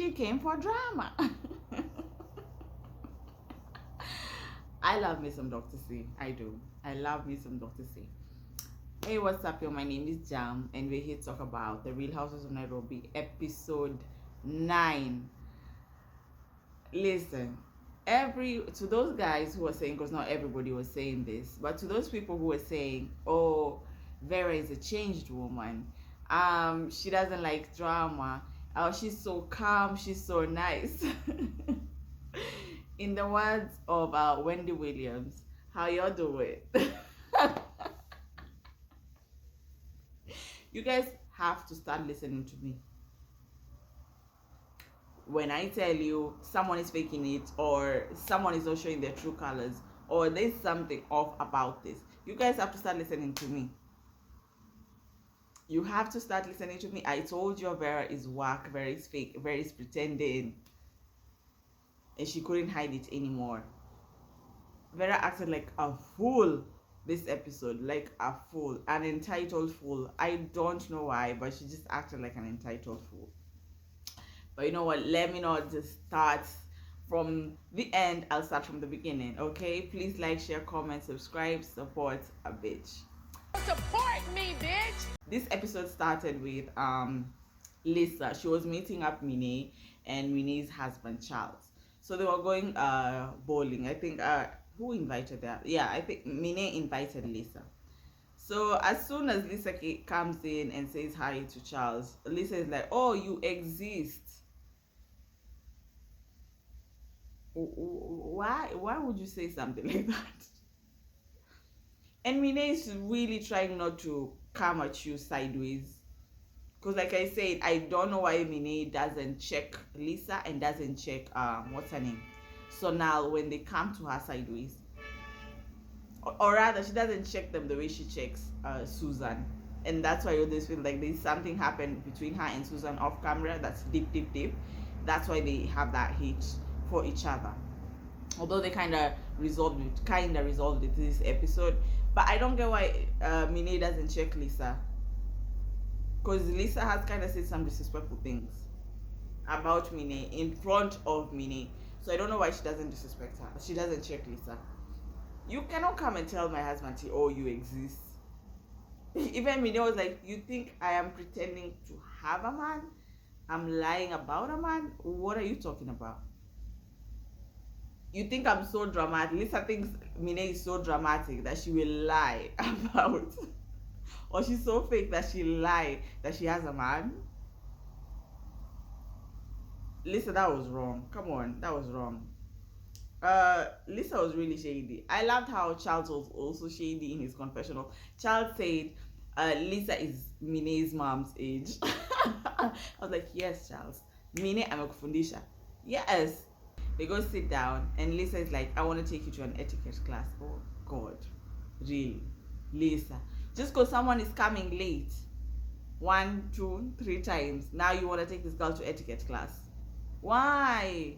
She came for drama. I love me some Dr. C. I do. I love me some Dr. C. Hey, what's up, yo? My name is Jam, and we're here to talk about The Real Housewives of Nairobi, episode 9. Listen, to those guys who were saying, because not everybody was saying this, but to those people who were saying, oh, Vera is a changed woman, she doesn't like drama, oh, she's so calm, she's so nice. In the words of Wendy Williams, how y'all doing? You guys have to start listening to me. When I tell you someone is faking it, or someone is not showing their true colors, or there's something off about this, you guys have to start listening to me. You have to start listening to me. I told you Vera is whack, Vera is fake, Vera is pretending, and she couldn't hide it anymore. Vera acted like a fool this episode, like a fool, an entitled fool. I don't know why, but she just acted like an entitled fool. But you know what, let me not just start from the end, I'll start from the beginning. Okay, please like, share, comment, subscribe, support a bitch. Support me, bitch. This episode started with Lisa. She was meeting up Mine and Mine's husband Charles. So they were going bowling. I think who invited that? Yeah, I think Mine invited Lisa. So as soon as Lisa comes in and says hi to Charles, Lisa is like, oh, you exist. Why would you say something like that? And Mine is really trying not to come at you sideways. Because like I said, I don't know why Mine doesn't check Lisa and doesn't check, what's her name? Sonal, when they come to her sideways. Or rather, she doesn't check them the way she checks Susan. And that's why you always feel like there's something happened between her and Susan off camera that's deep. That's why they have that hate for each other. Although they kind of resolved it this episode. But I don't get why Mine doesn't check Lisa. Because Lisa has kind of said some disrespectful things about Mine in front of Mine. So I don't know why she doesn't disrespect her. She doesn't check Lisa. You cannot come and tell my husband, oh, you exist. Even Mine was like, you think I am pretending to have a man? I'm lying about a man? What are you talking about? You think I'm so dramatic? Lisa thinks Mine is so dramatic that she will lie about, or she's so fake that she lie that she has a man. Lisa, that was wrong. Come on, that was wrong. Lisa was really shady. I loved how Charles was also shady in his confessional. Charles said Lisa is Mine's mom's age. I was like, yes, Charles. Mine amekufundisha. Yes. They go sit down and Lisa is like, I want to take you to an etiquette class. Oh God, really? Lisa, just because someone is coming late 1, 2, 3 times, now you want to take this girl to etiquette class? Why?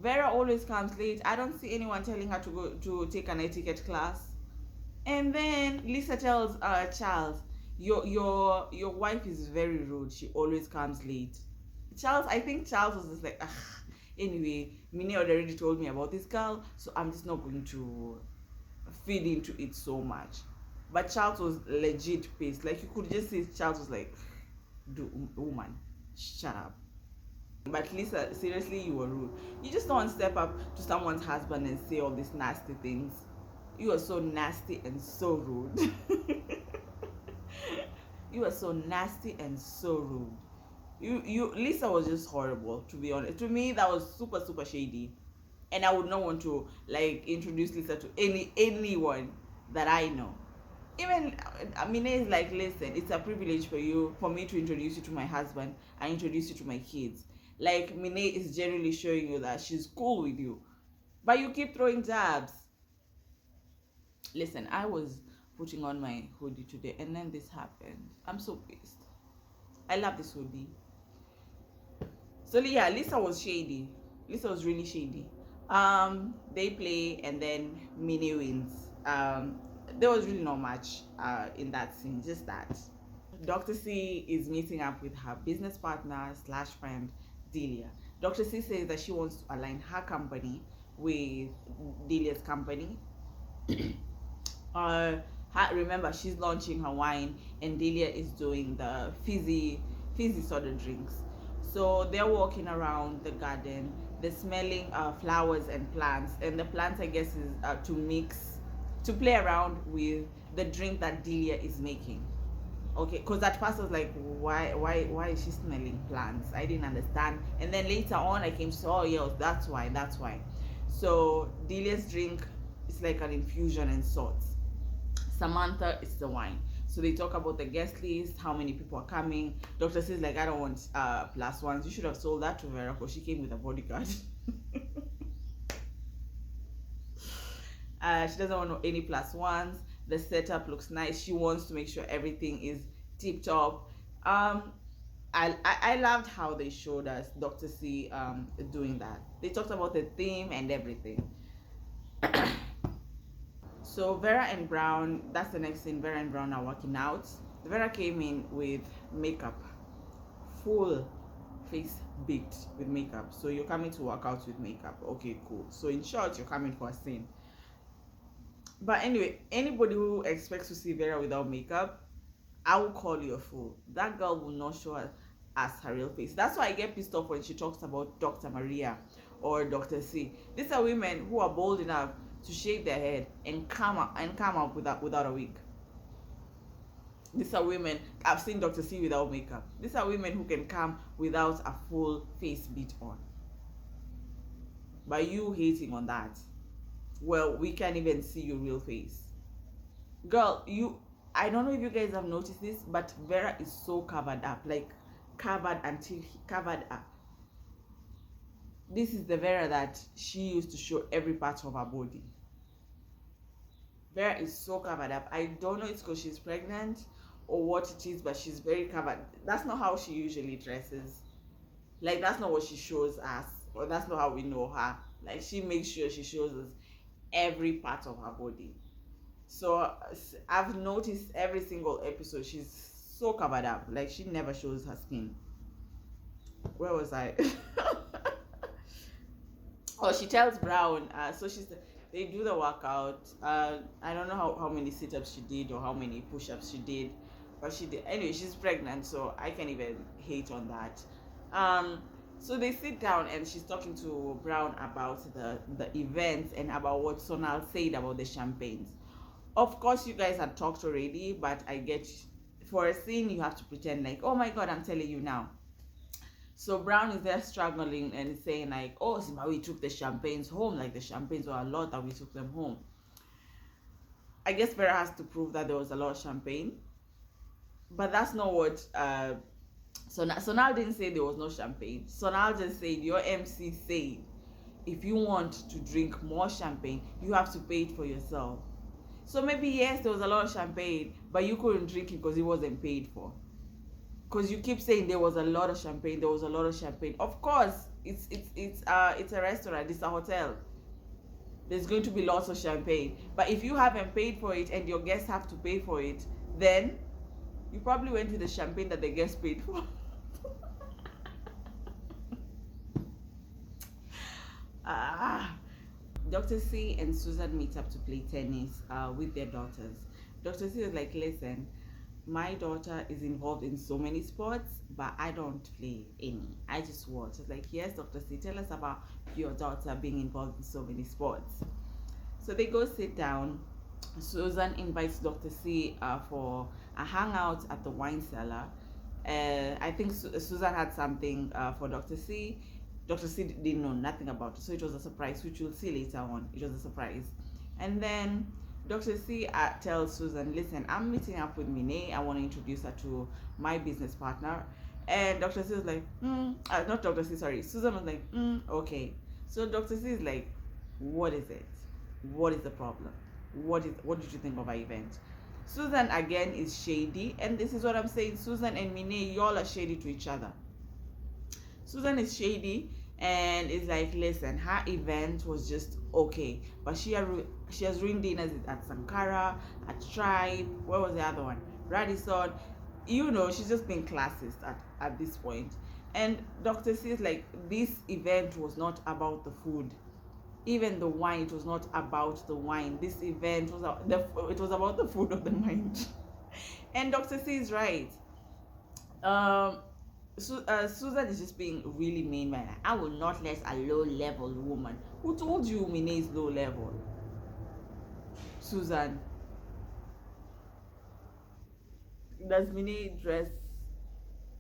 Vera always comes late. I don't see anyone telling her to go to take an etiquette class. And then Lisa tells Charles, your wife is very rude. She always comes late. Charles, I think Charles was just like, anyway, Mine already told me about this girl, so I'm just not going to feed into it so much. But Charles was legit pissed. Like, you could just see Charles was like, woman, shut up. But Lisa, seriously, you were rude. You just don't step up to someone's husband and say all these nasty things. You are so nasty and so rude. You are so nasty and so rude. Lisa was just horrible, to be honest. To me, that was super shady. And I would not want to like introduce Lisa to anyone that I know. Even Mine is like, listen, it's a privilege for me to introduce you to my husband and introduce you to my kids. Like, Mine is generally showing you that she's cool with you, but you keep throwing jabs. Listen, I was putting on my hoodie today and then this happened. I'm so pissed. I love this hoodie. So yeah, Lisa was shady. Lisa was really shady. They play and then Mine wins. There was really not much in that scene, just that. Dr. C is meeting up with her business partner / friend, Delia. Dr. C says that she wants to align her company with Delia's company. uh, Remember, she's launching her wine, and Delia is doing the fizzy soda drinks. So they're walking around the garden. They're smelling flowers and plants, and the plants, I guess, is to play around with the drink that Delia is making. Okay, because at first I was like, why is she smelling plants? I didn't understand. And then later on I came to say, oh yeah, that's why. So Delia's drink is like an infusion and sorts. Samantha is the wine. So they talk about the guest list, how many people are coming. Doctor says like, I don't want plus ones. You should have sold that to Vera because she came with a bodyguard. She doesn't want any plus ones. The setup looks nice. She wants to make sure everything is tip top. I loved how they showed us Dr. C doing that. They talked about the theme and everything. So Vera and Brown, that's the next thing. Vera and Brown are working out. Vera came in with makeup, full face baked with makeup. So you're coming to work out with makeup. Okay, cool. So in short, you're coming for a scene. But anyway, anybody who expects to see Vera without makeup, I will call you a fool. That girl will not show us as her real face. That's why I get pissed off when she talks about Dr. Maria or Dr. C. These are women who are bold enough to shave their head and come up without a wig. These are women. I've seen Dr. C without makeup. These are women who can come without a full face beat on. By you hating on that, well, we can't even see your real face. Girl, I don't know if you guys have noticed this, but Vera is so covered up, like covered up. This is the Vera that she used to show every part of her body. Vera is so covered up. I don't know it's because she's pregnant or what it is, but she's very covered. That's not how she usually dresses. Like, that's not what she shows us, or that's not how we know her. Like, she makes sure she shows us every part of her body. So I've noticed every single episode she's so covered up. Like, she never shows her skin. Where was I? Oh, she tells Brown, they do the workout. I don't know how many sit-ups she did or how many push-ups she did, but she did. Anyway, she's pregnant, so I can't even hate on that. So they sit down and she's talking to Brown about the events and about what Sonal said about the champagnes. Of course, you guys had talked already, but I get, for a scene you have to pretend like, oh my god, I'm telling you now. So Brown is there struggling and saying like, oh, we took the champagnes home. Like, the champagnes were a lot and we took them home. I guess Vera has to prove that there was a lot of champagne. But that's not what Sonal didn't say there was no champagne. Sonal just said, your MC said, if you want to drink more champagne, you have to pay it for yourself. So maybe, yes, there was a lot of champagne, but you couldn't drink it because it wasn't paid for. Because you keep saying there was a lot of champagne, there was a lot of champagne. Of course, it's a restaurant, it's a hotel. There's going to be lots of champagne. But if you haven't paid for it and your guests have to pay for it, then you probably went with the champagne that the guests paid for. Dr. C and Susan meet up to play tennis with their daughters. Dr. C was like, listen, my daughter is involved in so many sports, but I don't play any. I just watch. I was like, yes, Dr. C, tell us about your daughter being involved in so many sports. So they go sit down. Susan invites Dr. C for a hangout at the wine cellar. I think Susan had something for Dr. C. Dr. C didn't know nothing about it, so it was a surprise, which we'll see later on. It was a surprise. And then Dr. C tells Susan, listen, I'm meeting up with Mine. I want to introduce her to my business partner. And Dr. C was like, not Dr. C, sorry. Susan was like, okay. So Dr. C is like, what is it? What is the problem? What did you think of our event? Susan again is shady, and this is what I'm saying. Susan and Mine, y'all are shady to each other. Susan is shady and is like, listen, her event was just okay, but she has ruined dinners at Sankara, at Tribe. Where was the other one? Radisson. You know, she's just being classist at this point. And Dr. C is like, this event was not about the food. Even the wine, it was not about the wine. This event was it was about the food of the mind. And Dr. C is right. Um, Susan is just being really mean, man. I will not let a low-level woman. Who told you Mine is low level? Susan. Does Mine dress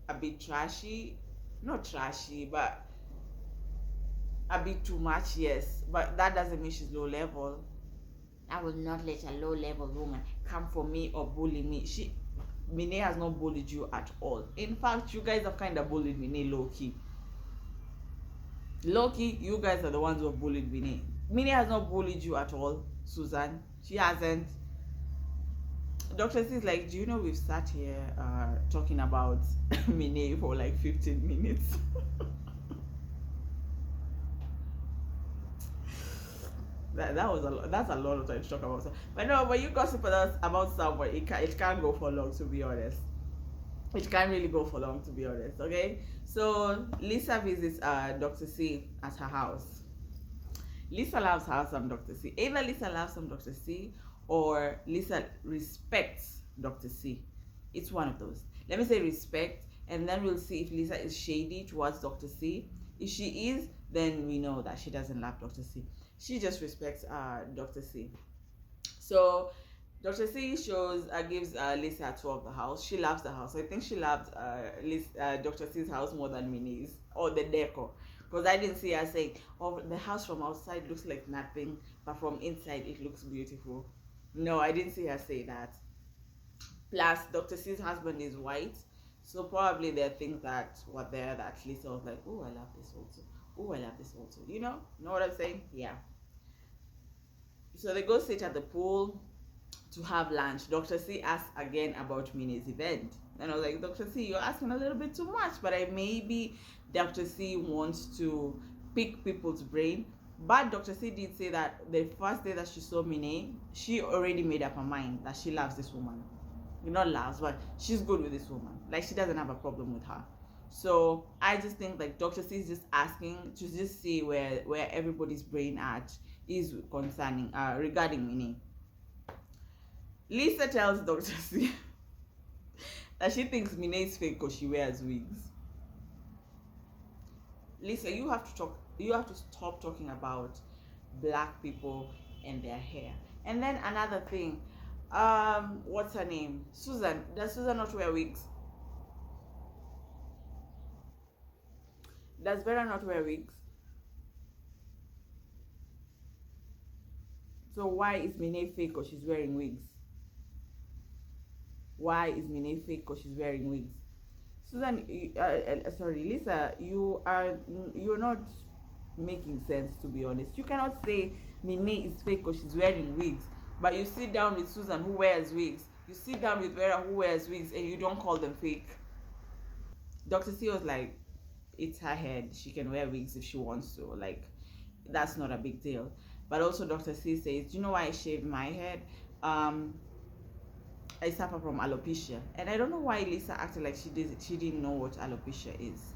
a bit trashy? Not trashy, but a bit too much, yes. But that doesn't mean she's low level. I will not let a low level woman come for me or bully me. Mine has not bullied you at all. In fact, you guys have kind of bullied Mine low key. Low key, you guys are the ones who have bullied Mine. Mine has not bullied you at all, Susan. She hasn't. Dr. C is like, do you know we've sat here talking about Mine for like 15 minutes? that was a lot. That's a lot of time to talk about. But no, but you gossip about someone, it can't go for long, to be honest. It can't really go for long, to be honest. Okay, so Lisa visits Dr. C at her house. Lisa loves her some Dr. C. Either Lisa loves some Dr. C or Lisa respects Dr. C. It's one of those. Let me say respect, and then we'll see if Lisa is shady towards Dr. C. If she is, then we know that she doesn't love Dr. C. She just respects Dr. C. So Dr. C gives Lisa a tour of the house. She loves the house. I think she loved Dr. C's house more than Minnie's, or the decor. Because I didn't see her saying, oh, the house from outside looks like nothing, but from inside it looks beautiful. No, I didn't see her say that. Plus, Dr. C's husband is white, so probably there are things that were there that Lisa was like, oh, I love this also. Oh, I love this also. You know what I'm saying? Yeah. So they go sit at the pool to have lunch. Dr. C asks again about Minnie's event. And I was like, Dr. C, you're asking a little bit too much, but maybe Dr. C wants to pick people's brain. But Dr. C did say that the first day that she saw Minnie, she already made up her mind that she loves this woman. Not loves, but she's good with this woman. Like, she doesn't have a problem with her. So I just think like Dr. C is just asking to just see where everybody's brain at is concerning regarding Minnie. Lisa tells Dr. C that she thinks Minnie is fake because she wears wigs. Lisa, you have to stop talking about black people and their hair. And then another thing, what's her name? Susan. Does Susan not wear wigs? Does Vera not wear wigs? So why is Minnie fake because she's wearing wigs? Why is Minnie fake because she's wearing wigs? Susan, sorry, Lisa, you're not making sense, to be honest. You cannot say Minnie is fake because she's wearing wigs, but you sit down with Susan who wears wigs. You sit down with Vera who wears wigs, and you don't call them fake. Dr. C was like, it's her head. She can wear wigs if she wants to. Like, that's not a big deal. But also Dr. C says, do you know why I shaved my head? I suffer from alopecia. And I don't know why Lisa acted like she didn't know what alopecia is.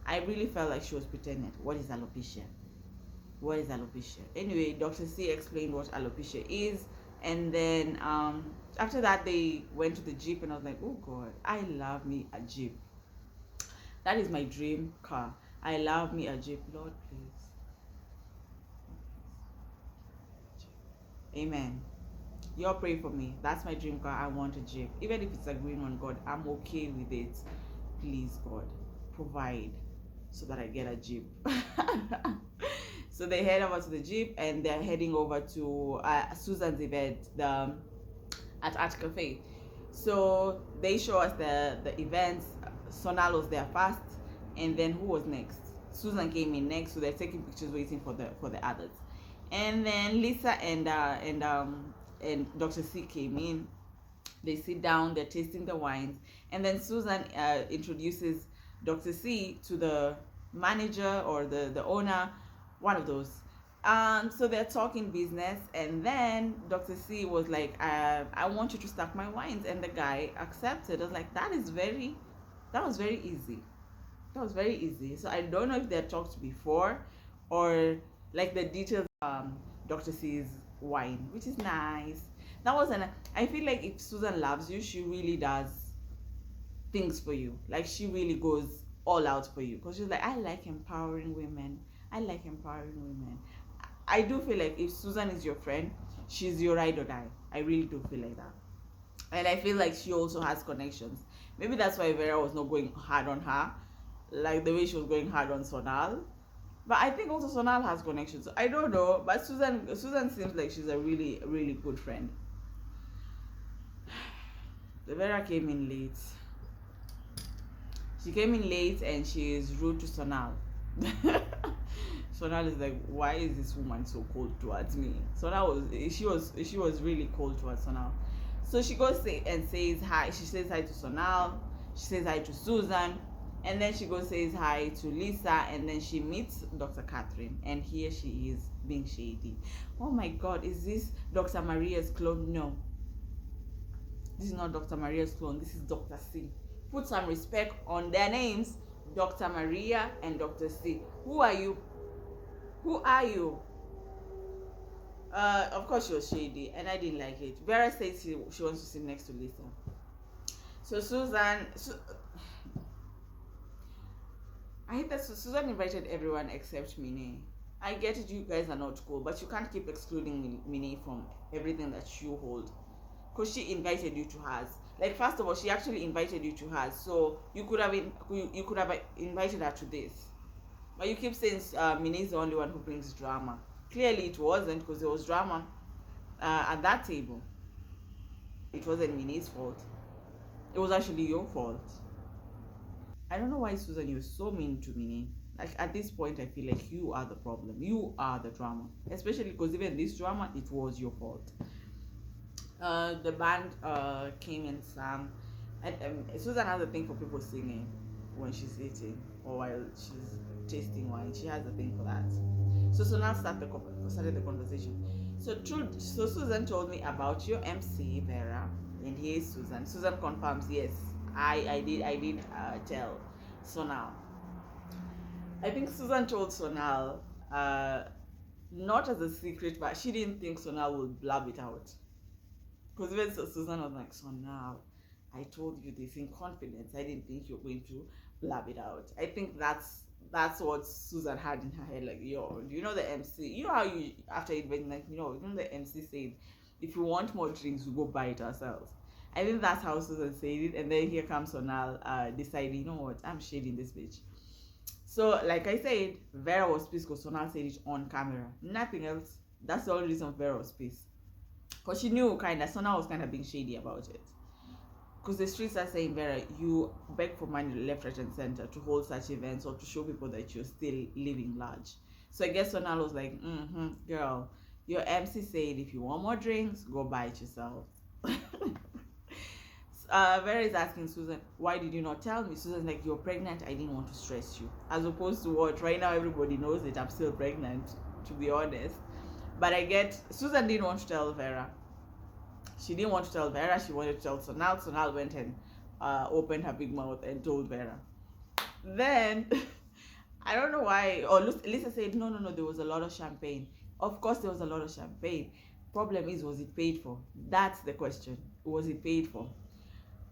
I really felt like she was pretending. What is alopecia? What is alopecia? Anyway, Dr. C explained what alopecia is. And then after that, they went to the Jeep, and I was like, oh God, I love me a Jeep. That is my dream car. I love me a Jeep. Lord, please. Amen. Y'all pray for me. That's my dream car. I want a Jeep. Even if it's a green one, God, I'm okay with it. Please, God, provide so that I get a Jeep. So they head over to the Jeep, and they're heading over to Susan's event at Art Cafe. So they show us the events. Sonal was there first, and then who was next? Susan came in next, so they're taking pictures waiting for the others. And then Lisa and Dr. C came in. They sit down, they're tasting the wines, and then Susan introduces Dr. C to the manager or the owner, one of those. So they're talking business, and then Dr. C was like, I want you to stock my wines, and the guy accepted. I was like, that was very easy. That was very easy. So I don't know if they had talked before, or like the details. Dr. C's wine, which is nice. That was an. I feel like if Susan loves you, she really does things for you. Like she really goes all out for you, because she's like, I like empowering women. I like empowering women. I do feel like if Susan is your friend, she's your ride or die. I really do feel like that. And I feel like she also has connections. Maybe that's why Vera was not going hard on her, like the way she was going hard on Sonal. But I think also Sonal has connections. So I don't know. But Susan seems like she's a really, really good friend. The Vera came in late. She came in late and she is rude to Sonal. Sonal is like, why is this woman so cold towards me? She was really cold towards Sonal. So she goes and says hi. She says hi to Sonal. She says hi to Susan. And then she goes says hi to Lisa. And then she meets Dr. Catherine. And here she is being shady. Oh my God, is this Dr. Maria's clone? No. This is not Dr. Maria's clone. This is Dr. C. Put some respect on their names. Dr. Maria and Dr. C. Who are you? Who are you? Of course she was shady, and I didn't like it. Vera says she wants to sit next to Lisa. So I hate that Susan invited everyone except Mine. I get it, you guys are not cool, but you can't keep excluding Mine from everything that you hold. Because she invited you to hers. Like, first of all, she actually invited you to hers, so you could have invited her to this. But you keep saying Mine is the only one who brings drama. Clearly it wasn't, because there was drama at that table. It wasn't Mine's fault. It was actually your fault. I don't know why, Susan, you're so mean to Mine. Like, at this point, I feel like you are the problem. You are the drama. Especially because even this drama, it was your fault. The band came and sang. And Susan has a thing for people singing when she's eating or while she's tasting wine. She has a thing for that. So Sonal started the conversation. So Susan told me about your MC, Vera, and here's Susan. Susan confirms, yes, I did tell Sonal. I think Susan told Sonal, not as a secret, but she didn't think Sonal would blab it out. Because even Susan was like, Sonal, I told you this in confidence. I didn't think you're going to blab it out. I think that's what Susan had in her head. Like, yo, do you know the MC? You know how you, after it went, like, you know the MC said, if you want more drinks, we go buy it ourselves. I think that's how Susan said it. And then here comes Sonal deciding, you know what, I'm shading this bitch. So, like I said, Vera was pissed because Sonal said it on camera. Nothing else. That's the only reason Vera was pissed. Because she knew kind of, Sonal was kind of being shady about it. Because the streets are saying, Vera, you beg for money left, right, and center to hold such events or to show people that you're still living large. So I guess Sonal was like, girl, your MC said if you want more drinks, go buy it yourself. Vera is asking Susan, why did you not tell me? Susan's like, you're pregnant, I didn't want to stress you. As opposed to what? Right now everybody knows that I'm still pregnant, to be honest. But I get, Susan didn't want to tell Vera. She didn't want to tell Vera, she wanted to tell Sonal. Sonal went and opened her big mouth and told Vera. Then, I don't know why, Lisa said, no, there was a lot of champagne. Of course there was a lot of champagne. Problem is, was it paid for? That's the question. Was it paid for?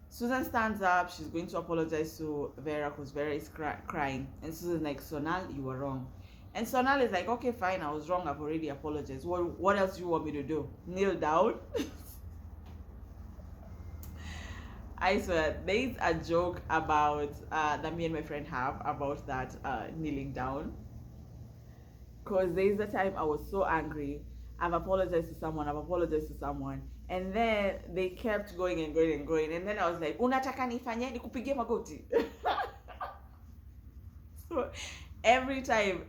Susan stands up, she's going to apologize to Vera because Vera is crying. And Susan's like, Sonal, you were wrong. And Sonal is like, okay, fine, I was wrong, I've already apologized. What else do you want me to do? Kneel down? I swear, there's a joke about that me and my friend have about that kneeling down. Because there's a time I was so angry. I've apologized to someone, and then they kept going and going and going, and then I was like, unataka nifanye nikupige magoti. So every time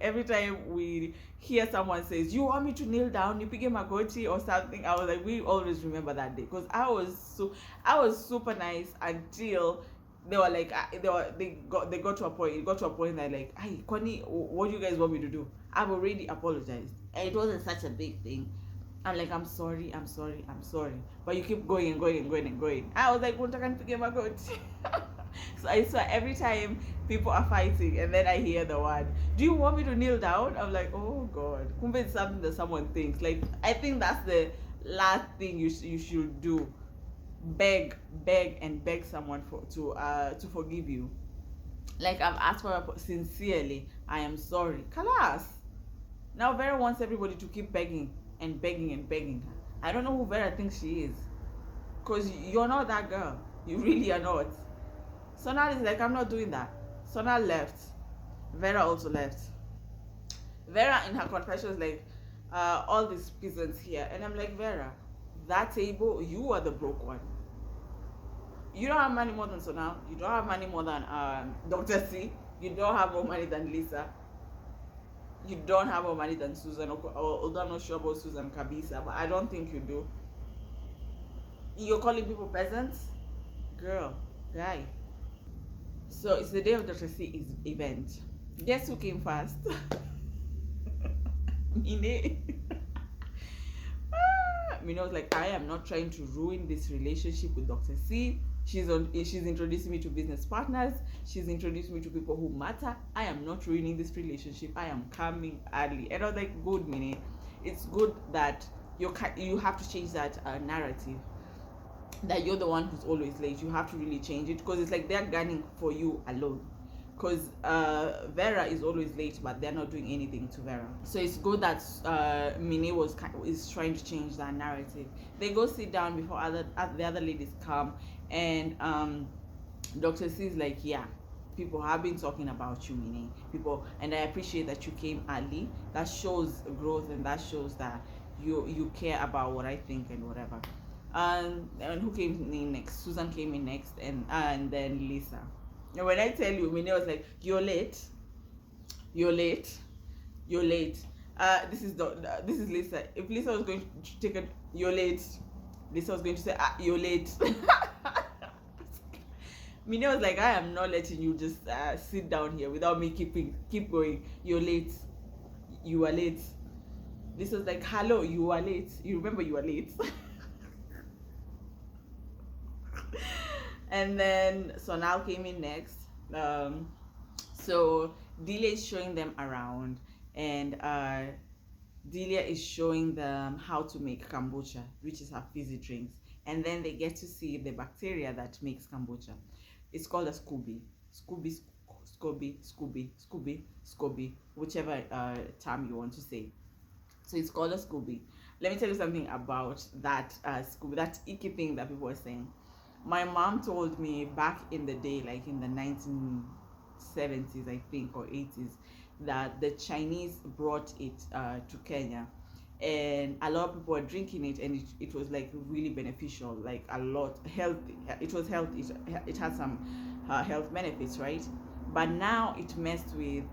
we hear someone says, you want me to kneel down, nipige magoti or something, I was like, we always remember that day. Because I was super nice until they were like, they got to a point. It got to a point that like, hey, Connie, what do you guys want me to do? I've already apologized, and it wasn't such a big thing. I'm like, I'm sorry, but you keep going and going and going and going. I was like, unataka nipige magoti. So I swear every time people are fighting and then I hear the word, do you want me to kneel down? I'm like, oh God. Kumbe it's something that someone thinks. Like, I think that's the last thing you should do. Beg someone to forgive you. Like, I've asked for sincerely, I am sorry. Kalas. Now Vera wants everybody to keep begging and begging and begging her. I don't know who Vera thinks she is. Because you're not that girl. You really are not. Sonal is like, I'm not doing that. Sonal left. Vera also left. Vera in her confession is like, all these peasants here. And I'm like, Vera, that table, you are the broke one. You don't have money more than Sonal. You don't have money more than Dr. C. You don't have more money than Lisa. You don't have more money than Susan. Although I'm not sure about Susan Kabisa, but I don't think you do. You're calling people peasants? Girl, guy. So it's the day of Dr. C's event. Guess who came first? Mine. Mine was like, I am not trying to ruin this relationship with Dr. C. She's introducing me to business partners. She's introducing me to people who matter. I am not ruining this relationship. I am coming early. And I was like, good, Mine. It's good that you have to change that narrative. That you're the one who's always late. You have to really change it, because it's like they're gunning for you alone. Because Vera is always late, but they're not doing anything to Vera. So it's good that Mine is trying to change that narrative. They go sit down before the other ladies come, and Dr. C is like, yeah, people have been talking about you, Mine. People, and I appreciate that you came early. That shows growth, and that shows that you care about what I think and whatever. And who came in next? Susan came in next, and then Lisa. And when I tell you, Mine was like, you're late. This is Lisa. If Lisa was going to take you're late. Lisa was going to say, you're late. Mine was like, I am not letting you just sit down here without me keep going. You're late. You are late. Lisa was like, hello, you are late. You remember you are late. And then Sonal came in next. So Delia is showing them around, and Delia is showing them how to make kombucha, which is her fizzy drinks. And then they get to see the bacteria that makes kombucha. It's called a Scooby, whichever term you want to say. So it's called a Scooby. Let me tell you something about that Scooby, that icky thing that people are saying. My mom told me back in the day, like in the 1970s, I think, or 80s, that the Chinese brought it to Kenya, and a lot of people were drinking it, and it was like really beneficial, like a lot healthy. It was healthy. It had some health benefits, right? But now it messed with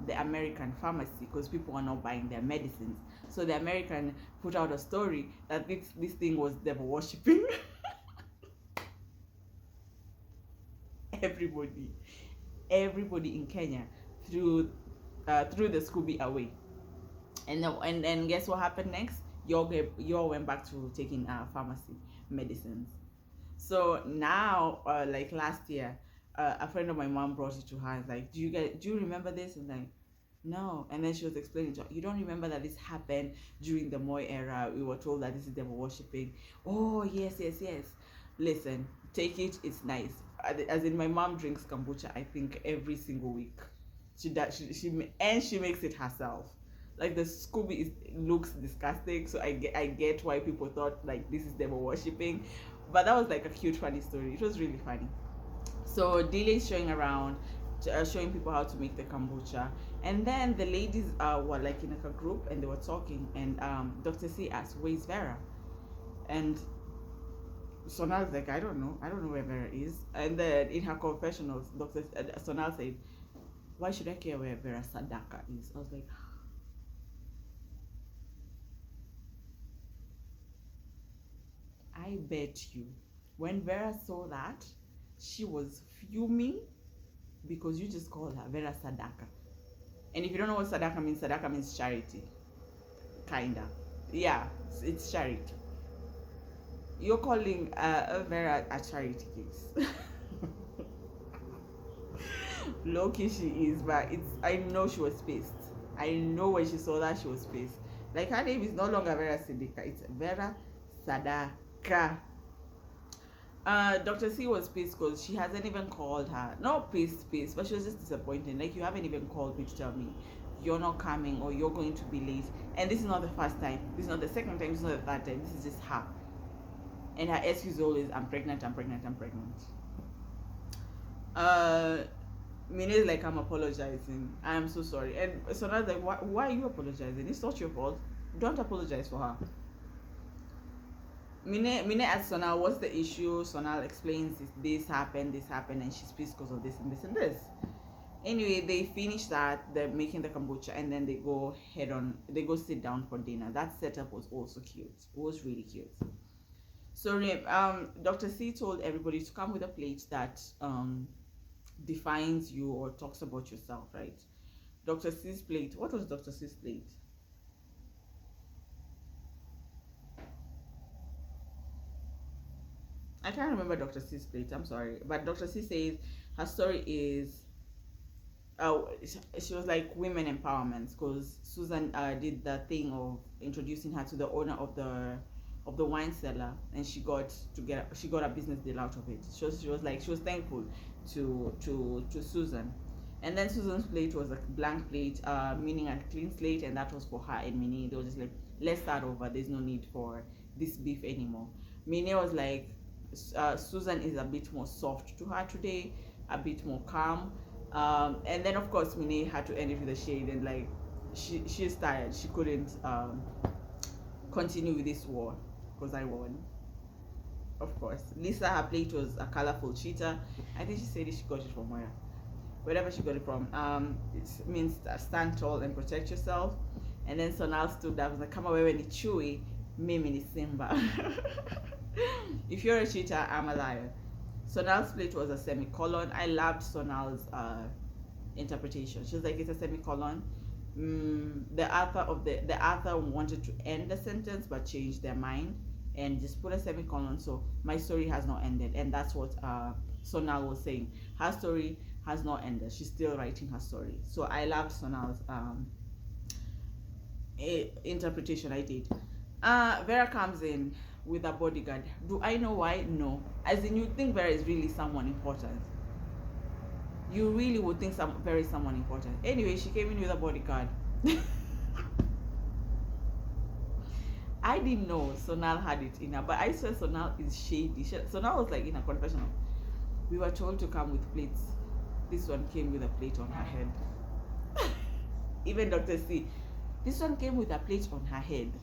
the American pharmacy, because people are not buying their medicines. So the American put out a story that this thing was devil worshipping. Everybody in Kenya threw the Scooby away, and guess what happened next? Y'all went back to taking pharmacy medicines. So now, like last year, a friend of my mom brought it to her. And like, do you remember this? And like, no. And then she was explaining to her, you don't remember that this happened during the Moi era? We were told that this is devil worshipping. Oh yes. Listen, take it. It's nice. As in, my mom drinks kombucha, I think, every single week. She makes it herself. Like, the Scooby looks disgusting, so I get why people thought like this is devil worshipping, but that was like a cute, funny story. It was really funny. So Delia is showing around, showing people how to make the kombucha, and then the ladies were like in like a group, and they were talking, and Dr. C asked, "Where's Vera?" And Sonal was like, I don't know where Vera is. And then in her confessionals, Dr. Sonal said, why should I care where Vera Sadaka is? I was like, I bet you when Vera saw that, she was fuming, because you just called her Vera Sadaka. And if you don't know what Sadaka means charity. Kinda. Yeah, it's charity. You're calling Vera a charity case. Low key she is, but it's I know she was pissed. I know when she saw that she was pissed. Like her name is no longer Vera Sadaka, it's Vera Sadaka. Dr. C was pissed because she hasn't even called her. Not pissed, but she was just disappointed. Like, you haven't even called me to tell me you're not coming or you're going to be late. And this is not the first time. This is not the second time. This is not the third time. This is just her. And her excuse always, I'm pregnant. Mina's like, I'm apologizing. I'm so sorry. And so now like, why are you apologizing? It's not your fault. Don't apologize for her. Mine asks Sonal, what's the issue? Sonal explains this happened, and she's pissed because of this and this and this. Anyway, they finish that, they're making the kombucha, and then they go sit down for dinner. That setup was also cute. It was really cute. So Dr. C told everybody to come with a plate that defines you or talks about yourself, right? Dr. C's plate. What was Dr. C's plate? I can't remember Dr. C's plate. I'm sorry, but Dr. C says her story is, she was like women empowerment because Susan did the thing of introducing her to the owner of the wine cellar, and she got a business deal out of it. She was thankful to Susan, and then Susan's plate was a blank plate, meaning a clean slate, and that was for her and Minnie. They were just like, let's start over. There's no need for this beef anymore. Minnie was like, Susan is a bit more soft to her today, a bit more calm, and then of course Minnie had to end it with a shade, and like she's tired. She couldn't continue with this war because I won. Of course, Lisa, her plate was a colorful cheetah. I think she said she got it from wherever she got it from. It means stand tall and protect yourself. And then Sonal stood up and was like, "Kama wewe ni chui, mimi ni simba." If you're a cheater, I'm a liar. Sonal's plate was a semicolon. I loved Sonal's interpretation. She was like, it's a semicolon. The author wanted to end the sentence but changed their mind and just put a semicolon. So my story has not ended, and that's what Sonal was saying. Her story has not ended. She's still writing her story. So I loved Sonal's interpretation. I did. Vera comes in with a bodyguard. Do I know why? No. As in, you think Vera is really someone important. You really would think Vera is someone important. Anyway, she came in with a bodyguard. I didn't know Sonal had it in her, but I swear Sonal is shady. Sonal was like in a confessional. We were told to come with plates. This one came with a plate on her head. Even Dr. C. This one came with a plate on her head.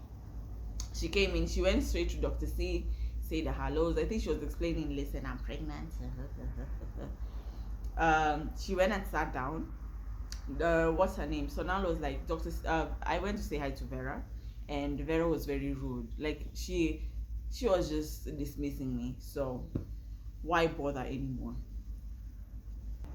She came in, she went straight to Dr. C, said the hellos. I think she was explaining, listen, I'm pregnant. She went and sat down. What's her name? Sonal was like, I went to say hi to Vera, and Vera was very rude. Like, she was just dismissing me. So why bother anymore?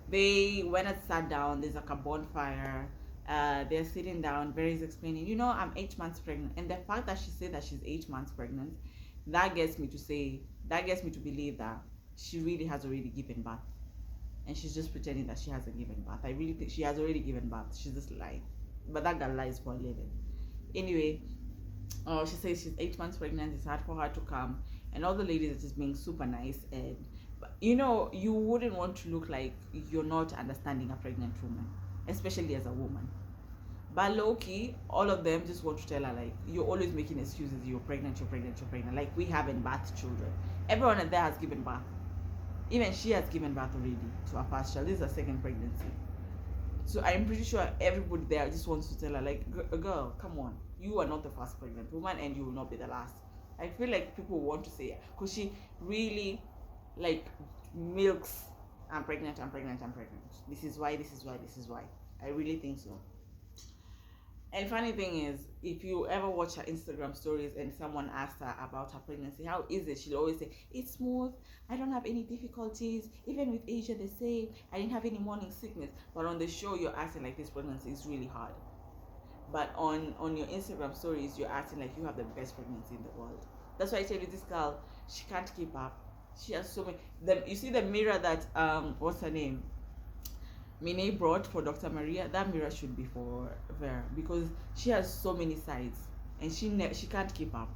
They went and sat down. There's like a bonfire. They're sitting down. Vera's explaining, I'm 8 months pregnant, and the fact that she said that she's 8 months pregnant, that gets me to believe that she really has already given birth, and she's just pretending that she hasn't given birth. I really think she has already given birth. She's just lying, but that girl lies for a living. Anyway, she says she's 8 months pregnant. It's hard for her to come, and all the ladies are just being super nice. And you wouldn't want to look like you're not understanding a pregnant woman, especially as a woman. But low-key, all of them just want to tell her, like, you're always making excuses. You're pregnant. Like, we haven't birthed children. Everyone there has given birth. Even she has given birth already to her first child. This is her second pregnancy. So I'm pretty sure everybody there just wants to tell her, like, girl, come on. You are not the first pregnant woman, and you will not be the last. I feel like people want to say it because she really, like, milks, I'm pregnant. This is why. I really think so. And funny thing is, if you ever watch her Instagram stories and someone asked her about her pregnancy, how is it? She'll always say, it's smooth. I don't have any difficulties. Even with Asia, they say I didn't have any morning sickness. But on the show, you're acting like this pregnancy is really hard. But on your Instagram stories, you're acting like you have the best pregnancy in the world. That's why I tell you, this girl, she can't keep up. She has so many. You see the mirror that what's her name? Mine brought for Dr. Maria, that mirror should be for Vera because she has so many sides and she can't keep up.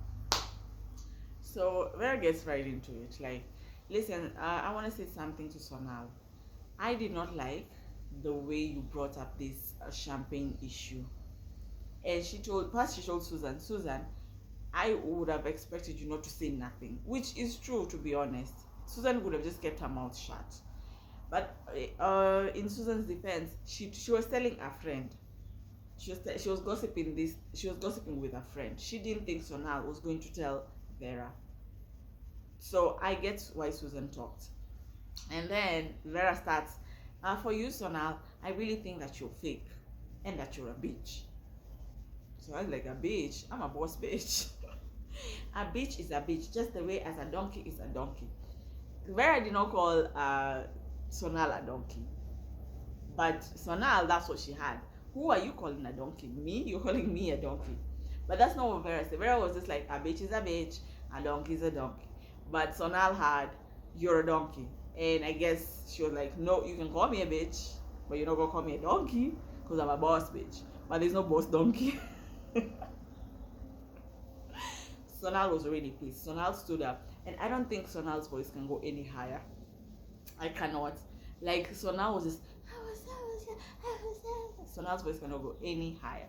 So Vera gets right into it. Like, listen, I want to say something to Sonal. I did not like the way you brought up this champagne issue. And she told Susan, I would have expected you not to say nothing, which is true, to be honest. Susan would have just kept her mouth shut. But in Susan's defense, she was telling a friend. She was gossiping this. She was gossiping with a friend. She didn't think Sonal was going to tell Vera. So I get why Susan talked. And then Vera starts, for you, Sonal, I really think that you're fake and that you're a bitch. So I was like, a bitch? I'm a boss bitch. A bitch is a bitch, just the way as a donkey is a donkey. Vera did not call Sonal a donkey. But Sonal, that's what she had. Who are you calling a donkey? Me? You're calling me a donkey. But that's not what Vera said. Vera was just like, a bitch is a bitch, a donkey is a donkey. But Sonal had, you're a donkey. And I guess she was like, no, you can call me a bitch, but you're not going to call me a donkey because I'm a boss bitch. But there's no boss donkey. Sonal was already pissed. Sonal stood up. And I don't think Sonal's voice can go any higher. I cannot. Like, Sonal was just, Sonal's voice cannot go any higher.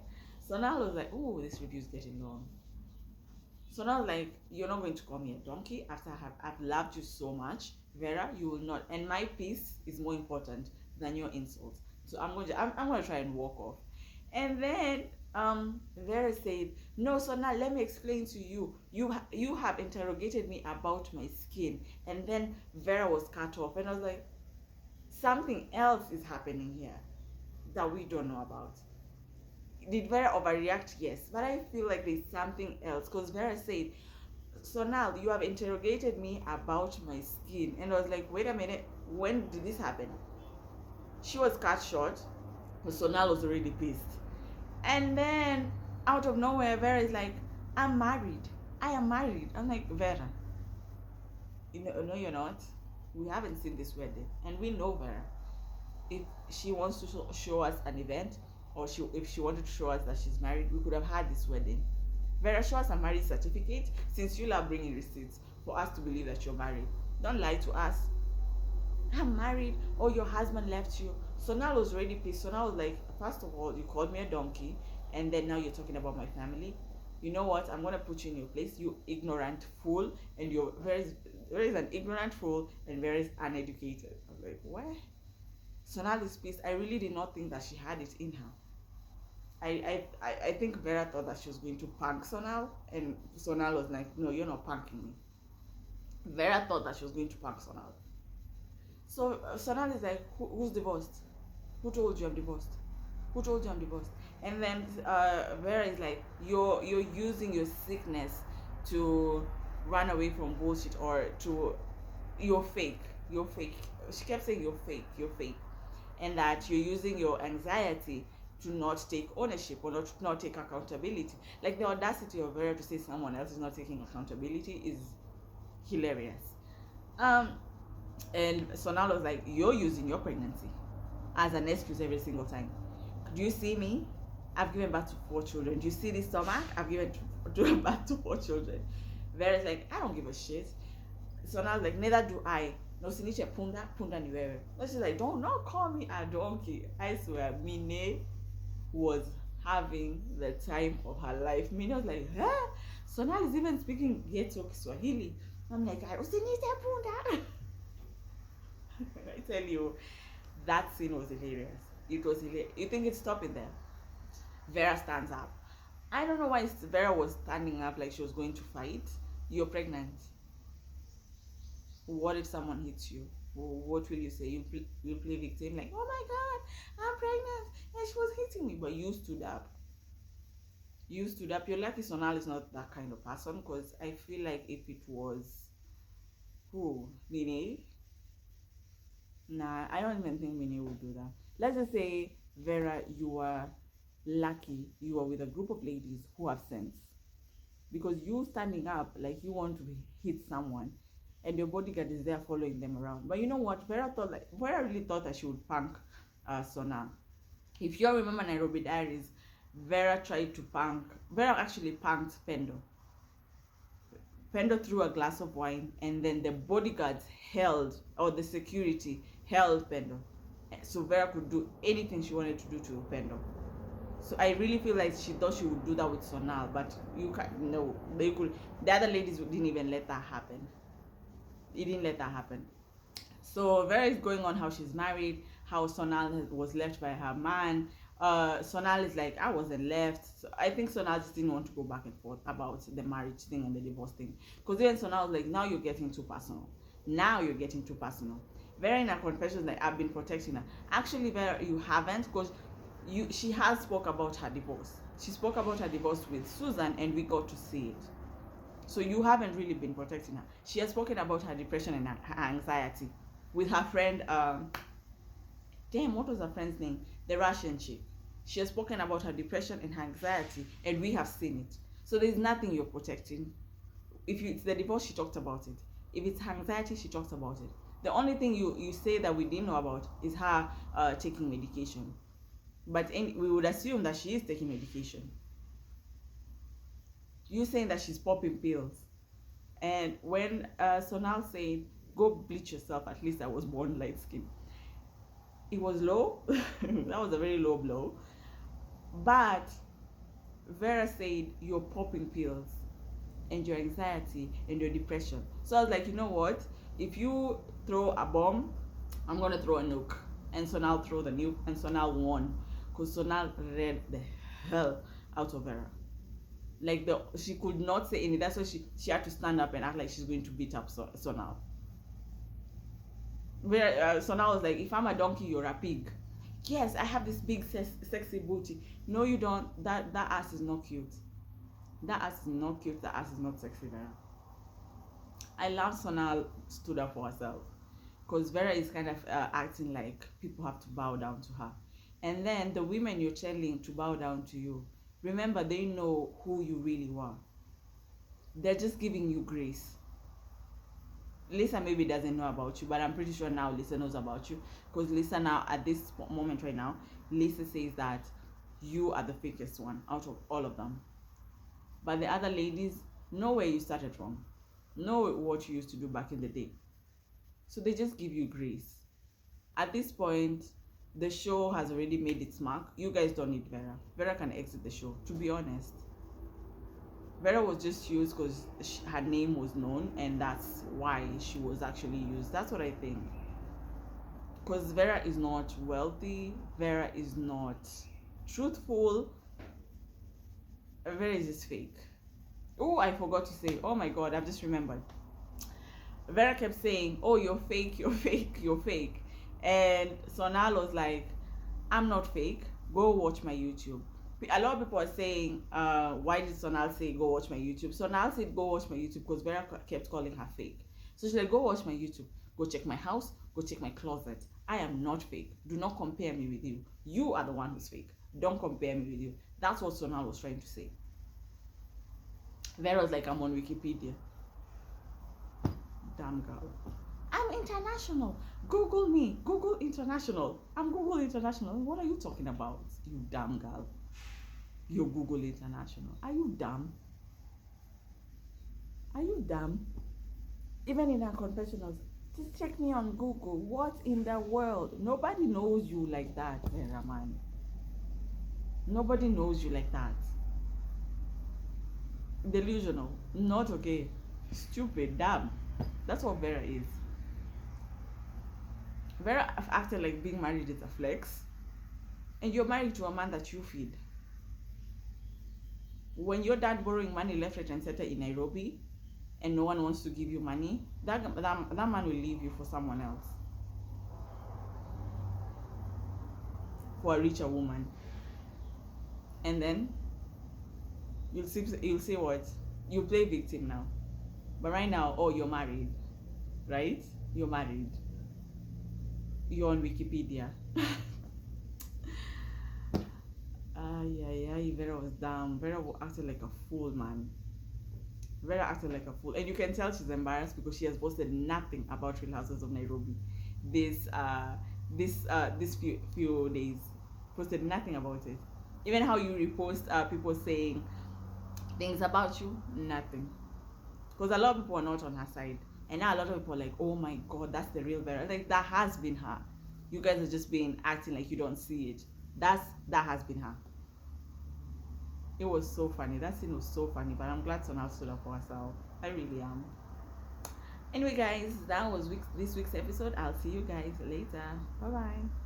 Sonal was like, oh, this review is getting long. Sonal was like, you're not going to call me a donkey after I've loved you so much. Vera, you will not. And my peace is more important than your insults. So I'm going to try and walk off. And then Vera said, no, Sonal, let me explain to you. You have interrogated me about my skin. And then Vera was cut off. And I was like, something else is happening here that we don't know about. Did Vera overreact? Yes. But I feel like there's something else. Because Vera said, Sonal, you have interrogated me about my skin. And I was like, wait a minute. When did this happen? She was cut short. Sonal was already pissed. And then, out of nowhere, Vera is like, I'm married. I am married. I'm like, Vera, no, you're not. We haven't seen this wedding. And we know Vera. If she wants to show us an event, or if she wanted to show us that she's married, we could have had this wedding. Vera, show us a marriage certificate, since you love bringing receipts for us to believe that you're married. Don't lie to us. I'm married. Oh, your husband left you. Sonal was already pissed. Sonal was like, first of all, you called me a donkey, and then now you're talking about my family. You know what? I'm gonna put you in your place, you ignorant fool. And you're very is an ignorant fool and very uneducated. I was like, what? Sonal is pissed. I really did not think that she had it in her. I think Vera thought that she was going to punk Sonal, and Sonal was like, no, you're not punking me. Vera thought that she was going to punk Sonal. So Sonal is like, who's divorced? Who told you I'm divorced? Who told you I'm divorced? And then Vera is like, you're using your sickness to run away from bullshit, or to, you're fake. She kept saying you're fake. And that you're using your anxiety to not take ownership, or not take accountability. Like, the audacity of Vera to say someone else is not taking accountability is hilarious. And Sonal was like, you're using your pregnancy as an excuse every single time. Do you see me? I've given birth to 4 children. Do you see this stomach? I've given birth to 4 children. Vera's like, I don't give a shit. Sonal's like, neither do I. No, siniche punda ni wewe. No, she's like, don't not call me a donkey. I swear, Mine was having the time of her life. Mine was like, huh? Sonal is even speaking Ghetto Kiswahili. I'm like, usiniche punda. I tell you, that scene was hilarious. It was hilarious. You think it's stopping there? Vera stands up. I don't know why Vera was standing up like she was going to fight. You're pregnant. What if someone hits you? What will you say? You play victim, like, oh my god, I'm pregnant and she was hitting me. But you stood up. You're lucky Sonal is not that kind of person, because I feel like if it was Mine. Nah, I don't even think Mine would do that. Let's just say, Vera, you are lucky you are with a group of ladies who have sense. Because you standing up like you want to hit someone, and your bodyguard is there following them around. But you know what? Vera really thought that she would punk Sonal. If you all remember Nairobi Diaries, Vera actually punked Pendo. Pendo threw a glass of wine, and then the bodyguards or the security held Pendo. So Vera could do anything she wanted to do to Pendo. So I really feel like she thought she would do that with Sonal, but you can't. No, they could. The other ladies didn't even let that happen. It didn't let that happen. So Vera is going on how she's married, how Sonal was left by her man. Sonal is like, I wasn't left. So I think Sonal just didn't want to go back and forth about the marriage thing and the divorce thing. Because then Sonal was like, now you're getting too personal. Now you're getting too personal. Vera in her confessions like, I've been protecting her. Actually, Vera, you haven't, because she has spoke about her divorce. She spoke about her divorce with Susan, and we got to see it. So you haven't really been protecting her. She has spoken about her depression and her anxiety with her friend. What was her friend's name? The Russian chick. She has spoken about her depression and her anxiety, and we have seen it. So there's nothing you're protecting. If it's the divorce, she talked about it. If it's her anxiety, she talked about it. The only thing you say that we didn't know about is her taking medication. But we would assume that she is taking medication. You saying that she's popping pills. And when Sonal said, go bleach yourself, at least I was born light skin. It was low. That was a very low blow. But Vera said, you're popping pills and your anxiety and your depression. So I was like, you know what? If you throw a bomb, I'm going to throw a nuke. And Sonal threw the nuke, and Sonal won. Because Sonal read the hell out of Vera. Like, she could not say anything. That's why she had to stand up and act like she's going to beat up Sonal. Sonal was like, if I'm a donkey, you're a pig. Yes, I have this big sexy booty. No, you don't. That ass is not cute. That ass is not cute. That ass is not sexy, Vera. I love Sonal stood up for herself. Because Vera is kind of acting like people have to bow down to her. And then the women you're telling to bow down to you, remember, they know who you really are. They're just giving you grace. Lisa maybe doesn't know about you, but I'm pretty sure now Lisa knows about you. Because Lisa now, at this moment right now, Lisa says that you are the fakest one out of all of them. But the other ladies know where you started from. Know what you used to do back in the day. So they just give you grace. At this point, the show has already made its mark. You guys don't need Vera. Vera can exit the show, to be honest. Vera was just used because her name was known, and that's why she was actually used. That's what I think. Because Vera is not wealthy. Vera is not truthful. Vera is just fake. Oh, I forgot to say. Oh my God, I've just remembered. Vera kept saying, oh, you're fake, you're fake, you're fake. And Sonal was like, I'm not fake. Go watch my YouTube. A lot of people are saying, why did Sonal say go watch my YouTube? Sonal said go watch my YouTube because Vera kept calling her fake. So she said, go watch my YouTube. Go check my house. Go check my closet. I am not fake. Do not compare me with you. You are the one who's fake. Don't compare me with you. That's what Sonal was trying to say. Vera was like, I'm on Wikipedia. Damn girl. I'm international. Google me. Google international. I'm Google international. What are you talking about, you damn girl? You're Google international. Are you dumb? Are you dumb? Even in our confessionals, just check me on Google. What in the world? Nobody knows you like that, Vera, man. Nobody knows you like that. Delusional. Not okay. Stupid. Dumb. That's what Vera is. Vera acted like being married is a flex. And you're married to a man that you feed. When you're done borrowing money left, right, and center in Nairobi, and no one wants to give you money, that man will leave you for someone else. For a richer woman. And then you'll say what? You play victim now. But right now, oh, you're married. Right? You're married. You're on Wikipedia. Vera was dumb. Vera acted like a fool, man. Vera acted like a fool. And you can tell she's embarrassed because she has posted nothing about Real Housewives of Nairobi. This this few days. Posted nothing about it. Even how you repost people saying things about you, nothing. Because a lot of people are not on her side, and now a lot of people are like, oh my god, that's the real Vera. Like, that has been her. You guys are just being acting like you don't see it. That has been her. It was so funny. That scene was so funny, but I'm glad Sonal stood up for herself. I really am. Anyway, guys, that was this week's episode. I'll see you guys later. Bye bye.